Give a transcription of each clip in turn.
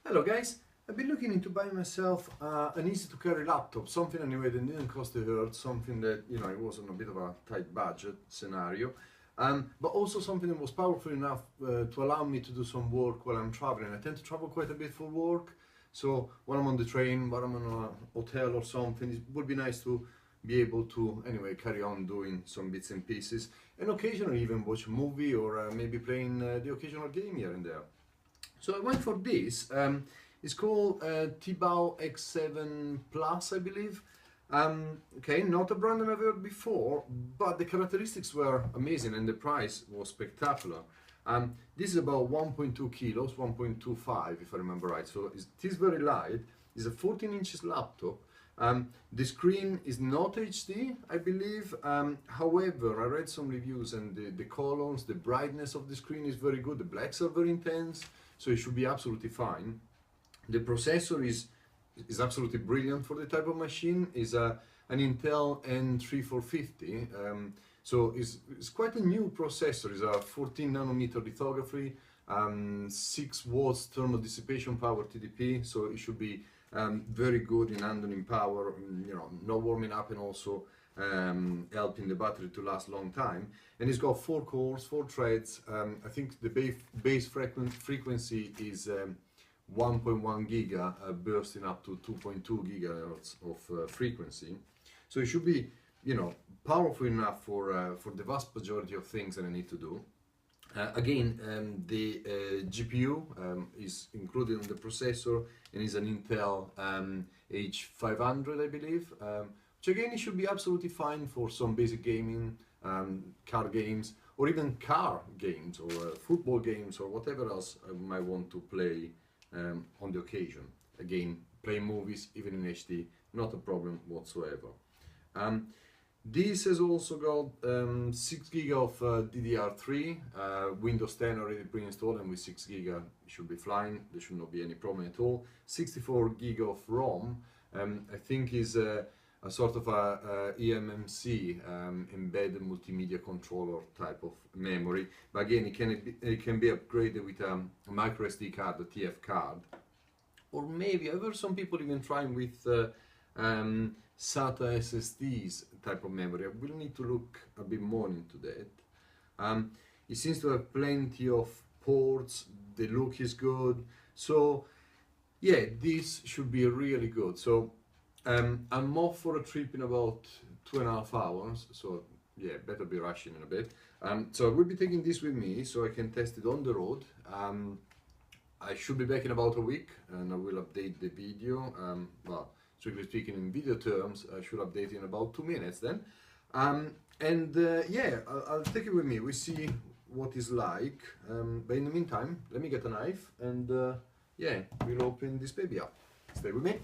Hello guys, I've been looking into buying myself an easy to carry laptop, something anyway that didn't cost a earth, something that, it was on a bit of a tight budget scenario, but also something that was powerful enough to allow me to do some work while I'm traveling. I tend to travel quite a bit for work, so when I'm on the train, when I'm in a hotel or something, it would be nice to be able to anyway carry on doing some bits and pieces, and occasionally even watch a movie or maybe playing the occasional game here and there. So I went for this. It's called T-BAO X7 Plus, I believe. Okay, not a brand I've heard before, but the characteristics were amazing and the price was spectacular. This is about 1.2 kilos, 1.25 if I remember right. So it is very light. It's a 14 inches laptop. The screen is not HD, I believe. However, I read some reviews and the colors, the brightness of the screen is very good. The blacks are very intense, so it should be absolutely fine. The processor is absolutely brilliant for the type of machine. It's an Intel N3450. So it's quite a new processor. It's a 14 nanometer lithography, 6 watts thermal dissipation power TDP. So it should be very good in handling power, not warming up, and also helping the battery to last a long time. And it's got 4 cores, 4 threads. I think the base frequency is 1.1 giga, bursting up to 2.2 gigahertz of frequency. So it should be, powerful enough for the vast majority of things that I need to do. The GPU is included in the processor and is an Intel H500, I believe, which again it should be absolutely fine for some basic gaming, car games, or even car games, or football games, or whatever else I might want to play on the occasion. Again, play movies even in HD, not a problem whatsoever. This has also got 6 GB of DDR3, Windows 10 already pre-installed, and with 6 GB it should be flying, there should not be any problem at all. 64 GB of ROM, I think is a sort of a eMMC, embedded multimedia controller type of memory, but again it can be upgraded with a micro SD card, a TF card, or maybe I've heard some people even trying with SATA SSDs type of memory. I will need to look a bit more into that. It seems to have plenty of ports, the look is good, so yeah, this should be really good. So I'm off for a trip in about 2.5 hours, so yeah, better be rushing in a bit. So I will be taking this with me so I can test it on the road. I should be back in about a week and I will update the video. Well, strictly speaking, in video terms, I should update in about 2 minutes then. Yeah, I'll take it with me. We see what it's like. But in the meantime, let me get a knife and yeah, we'll open this baby up. Stay with me.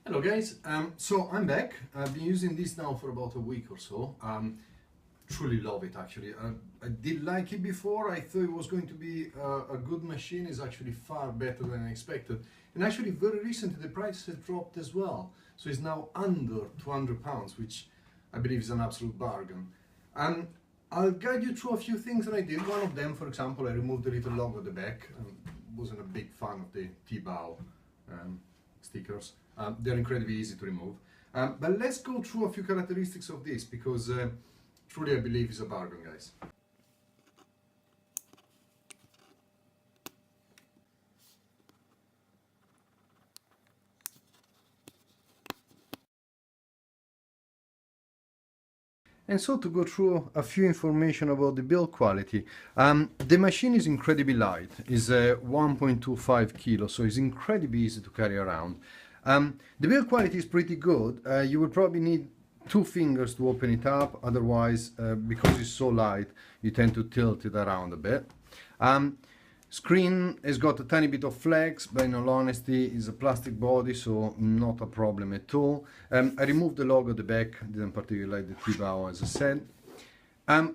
Hello guys, so I'm back. I've been using this now for about a week or so. Truly love it actually. I did like it before. I thought it was going to be a good machine. It's actually far better than I expected. And actually very recently the price has dropped as well. So it's now under £200, which I believe is an absolute bargain. I'll guide you through a few things that I did. One of them, for example, I removed the little logo at the back. I wasn't a big fan of the T-BAO stickers. They're incredibly easy to remove. But let's go through a few characteristics of this because truly I believe it's a bargain, guys. And so to go through a few information about the build quality, the machine is incredibly light. It's 1.25 kilos, so it's incredibly easy to carry around. The build quality is pretty good. You will probably need 2 fingers to open it up, otherwise, because it's so light, you tend to tilt it around a bit. Screen has got a tiny bit of flex, but in all honesty, it's a plastic body, so not a problem at all. I removed the logo at the back, didn't particularly like the T-BAO, as I said.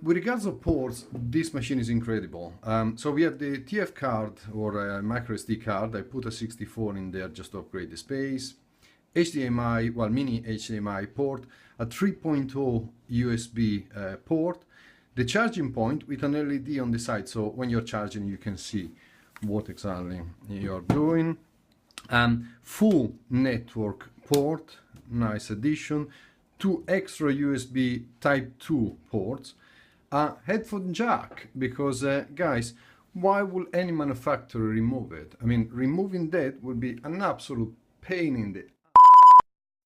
With regards to ports, this machine is incredible. So we have the TF card or micro SD card. I put a 64 in there just to upgrade the space. HDMI, well, mini HDMI port, a 3.0 USB port, the charging point with an LED on the side, so when you're charging you can see what exactly you're doing. Full network port, nice addition. 2 extra USB Type 2 ports. A headphone jack, because guys, why would any manufacturer remove it? I mean, removing that would be an absolute pain in the...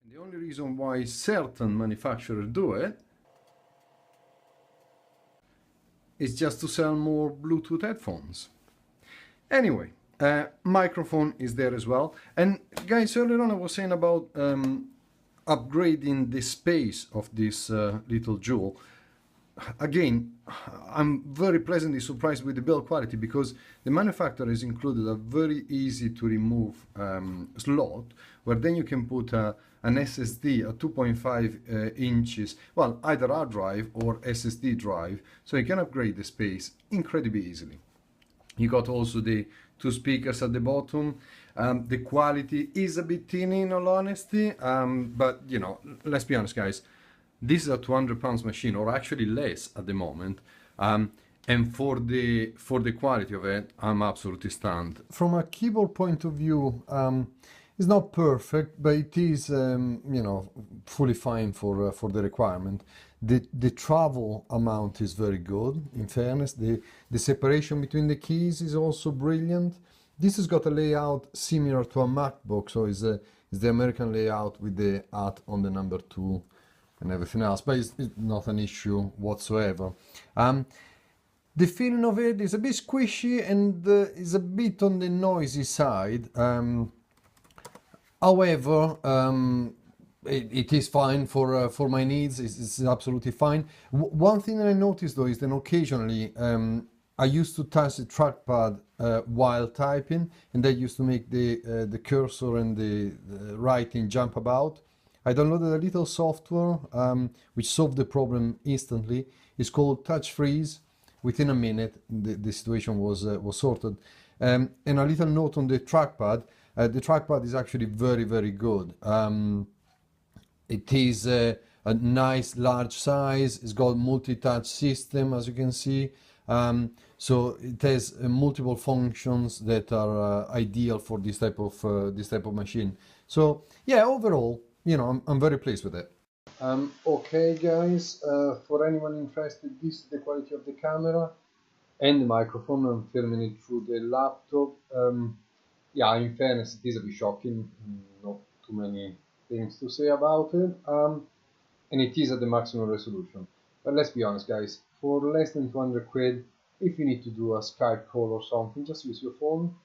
The only reason why certain manufacturers do it is just to sell more Bluetooth headphones. Anyway, microphone is there as well. And guys, earlier on I was saying about upgrading the space of this little jewel. Again, I'm very pleasantly surprised with the build quality because the manufacturer has included a very easy to remove slot where then you can put an SSD, a 2.5 inches, well, either hard drive or SSD drive, so you can upgrade the space incredibly easily. You got also the 2 speakers at the bottom. The quality is a bit thin in all honesty, but you know, let's be honest guys, this is a £200 machine, or actually less at the moment, and for the quality of it, I'm absolutely stunned. From a keyboard point of view, it's not perfect, but it is, you know, fully fine for the requirement. The travel amount is very good, in fairness. The separation between the keys is also brilliant. This has got a layout similar to a MacBook, so it's the American layout with the at on the number 2 and everything else, but it's not an issue whatsoever. The feeling of it is a bit squishy and is a bit on the noisy side. However, it is fine for my needs. It's absolutely fine. One thing that I noticed though is that occasionally I used to touch the trackpad while typing, and that used to make the cursor and the writing jump about. I downloaded a little software which solved the problem instantly. It's called Touch Freeze. Within a minute, the situation was sorted. And a little note on the trackpad. The trackpad is actually very, very good. It is a nice large size. It's got multi-touch system, as you can see. So it has multiple functions that are ideal for this type of machine. So yeah, overall, you know, I'm very pleased with it. Okay guys, for anyone interested, this is the quality of the camera and the microphone. I'm filming it through the laptop. Yeah, in fairness, it is a bit shocking, not too many things to say about it, and it is at the maximum resolution. But let's be honest guys, for less than 200 quid, if you need to do a Skype call or something, just use your phone.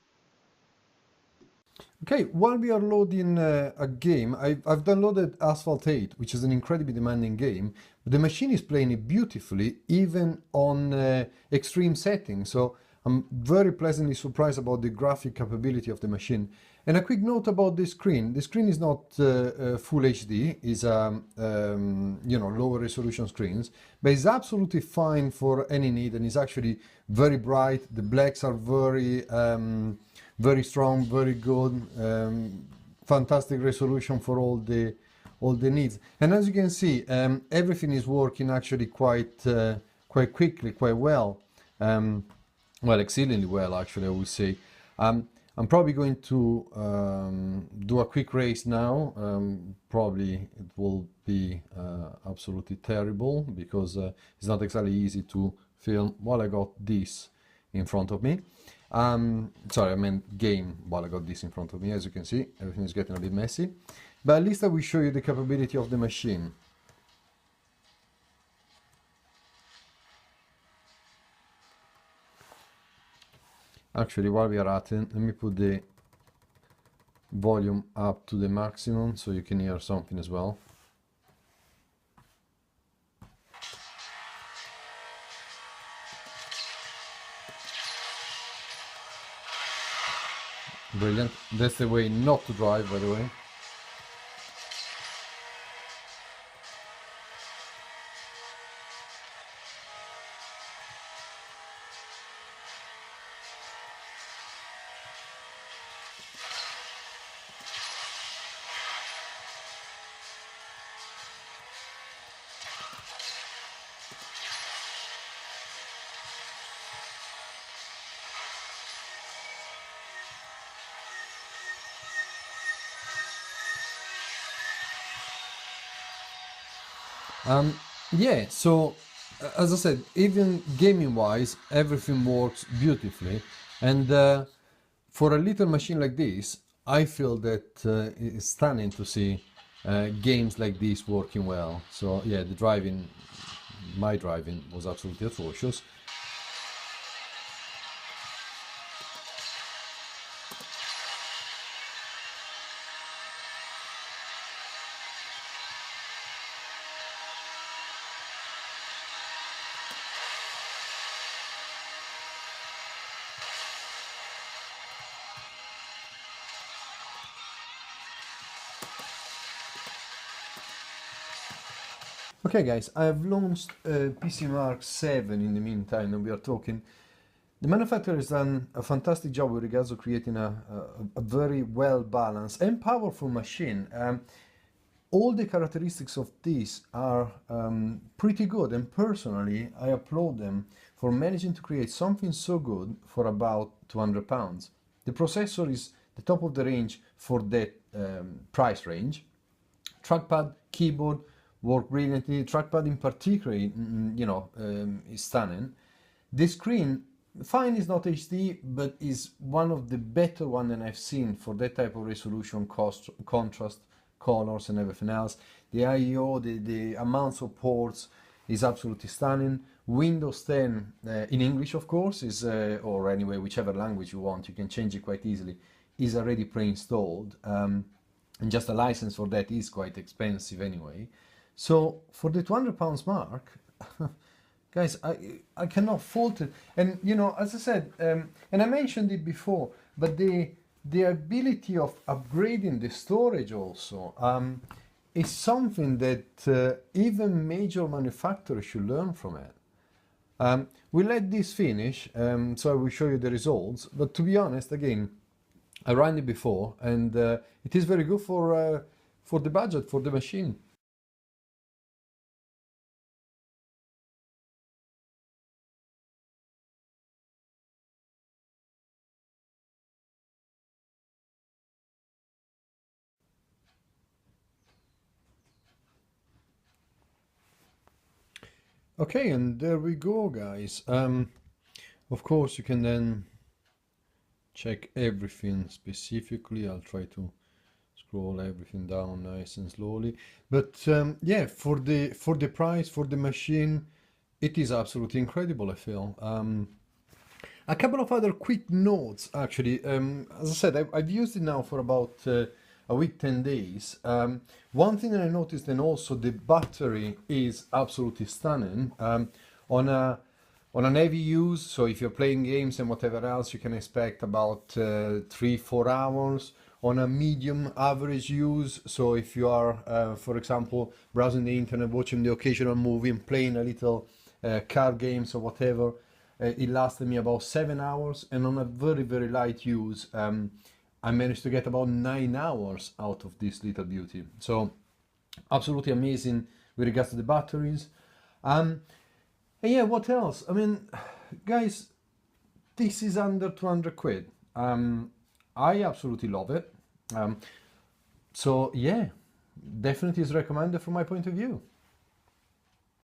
Okay, while we are loading a game, I've downloaded Asphalt 8, which is an incredibly demanding game, but the machine is playing it beautifully, even on extreme settings. So I'm very pleasantly surprised about the graphic capability of the machine. And a quick note about the screen. The screen is not full HD, it's you know, lower resolution screens, but it's absolutely fine for any need, and it's actually very bright. The blacks are very strong, very good, fantastic resolution for all the needs. And as you can see, everything is working actually quite quickly, quite well. Well, exceedingly well, actually, I would say. I'm probably going to do a quick race now. Probably it will be absolutely terrible because it's not exactly easy to film while I got this in front of me. Sorry, I meant game while I got this in front of me. As you can see, everything is getting a bit messy. But at least I will show you the capability of the machine. Actually, while we are at it, let me put the volume up to the maximum so you can hear something as well. Brilliant. That's the way not to drive, by the way. Yeah, so as I said, even gaming wise, everything works beautifully. And for a little machine like this, I feel that it's stunning to see games like this working well. So yeah, my driving was absolutely atrocious. Okay guys, I have launched PC X7 in the meantime, and we are talking. The manufacturer has done a fantastic job with regards to creating a very well balanced and powerful machine. All the characteristics of this are pretty good, and personally I applaud them for managing to create something so good for about £200. The processor is the top of the range for that price range. Trackpad, keyboard work brilliantly. Trackpad in particular, you know, is stunning. The screen, fine, is not HD, but is one of the better one that I've seen for that type of resolution, contrast, colors, and everything else. The I/O, the amounts of ports is absolutely stunning. Windows 10 in English, of course, is or anyway, whichever language you want, you can change it quite easily. Is already pre-installed, and just a license for that is quite expensive anyway. So for the £200 mark, guys, I cannot fault it. And you know, as I said, and I mentioned it before, but the ability of upgrading the storage also is something that even major manufacturers should learn from it. We'll let this finish, so I will show you the results. But to be honest, again, I ran it before, and it is very good for the budget, for the machine. Okay, and there we go, guys. Of course, you can then check everything specifically. I'll try to scroll everything down nice and slowly. But yeah, for the price, for the machine, it is absolutely incredible, I feel. A couple of other quick notes, actually. As I said, I've used it now for about a week, 10 days. One thing that I noticed, and also the battery is absolutely stunning. On an heavy use, so if you're playing games and whatever else, you can expect about 3-4 hours. on a medium average use. So if you are, for example, browsing the internet, watching the occasional movie and playing a little card games or whatever, it lasted me about 7 hours, and on a very, very light use, I managed to get about 9 hours out of this little beauty. So absolutely amazing with regards to the batteries. And yeah, what else? I mean, guys, this is under 200 quid. I absolutely love it. So yeah, definitely is recommended from my point of view.